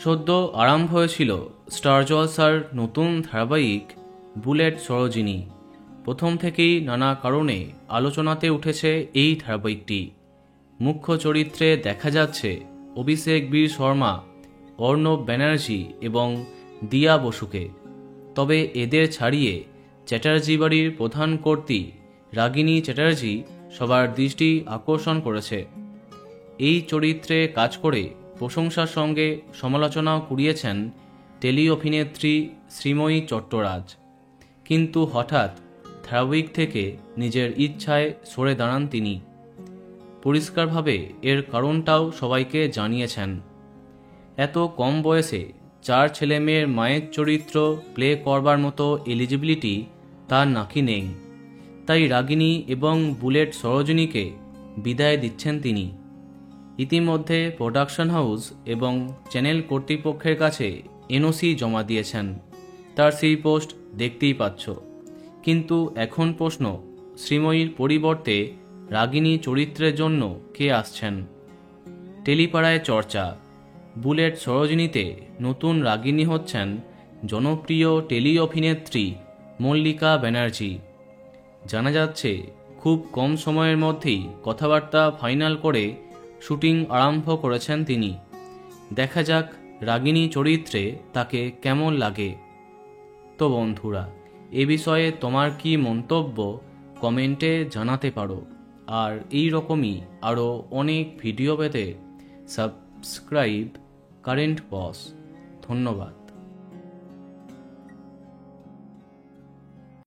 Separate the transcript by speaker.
Speaker 1: সদ্য আরম্ভ হয়েছিল স্টার জলসার নতুন ধারাবাহিক বুলেট সরোজিনী। প্রথম থেকেই নানা কারণে আলোচনাতে উঠেছে এই ধারাবাহিকটি। মুখ্য চরিত্রে দেখা যাচ্ছে অভিষেক বীর শর্মা, অর্ণব ব্যানার্জি এবং দিয়া বসুকে। তবে এদের ছাড়িয়ে চ্যাটার্জি বাড়ির প্রধান কর্ত্রী রাগিনী চ্যাটার্জি সবার দৃষ্টি আকর্ষণ করেছে। এই চরিত্রে কাজ করে প্রশংসার সঙ্গে সমালোচনাও কুড়িয়েছেন টেলি অভিনেত্রী শ্রীময়ী চট্টরাজ। কিন্তু হঠাৎ ধারাবাহিক থেকে নিজের ইচ্ছায় সরে দাঁড়ান তিনি। পরিষ্কারভাবে এর কারণটাও সবাইকে জানিয়েছেন। এত কম বয়সে 4 ছেলেমেয়ের মায়ের চরিত্র প্লে করবার মতো এলিজিবিলিটি তার নাকি নেই। তাই রাগিনী এবং বুলেট সরোজিনীকে বিদায় দিচ্ছেন তিনি। ইতিমধ্যে প্রোডাকশন হাউস এবং চ্যানেল কর্তৃপক্ষের কাছে এনওসি জমা দিয়েছেন। তার সেই পোস্ট দেখতেই পাচ্ছ। কিন্তু এখন প্রশ্ন, শ্রীময়ীর পরিবর্তে রাগিনী চরিত্রের জন্য কে আসছেন? টেলিপাড়ায় চর্চা, বুলেট সরোজিনীতে নতুন রাগিনী হচ্ছেন জনপ্রিয় টেলি অভিনেত্রী মল্লিকা ব্যানার্জি। জানা যাচ্ছে খুব কম সময়ের মধ্যেই কথাবার্তা ফাইনাল করে শুটিং আরম্ভ করেছেন তিনি। দেখা যাক রাগিনী চরিত্রে তাকে কেমন লাগে। তো বন্ধুরা, এ বিষয়ে তোমার কি মন্তব্য কমেন্টে জানাতে পারো। আর এই রকমই আরও অনেক ভিডিও পেতে সাবস্ক্রাইব কারেন্ট বস। ধন্যবাদ।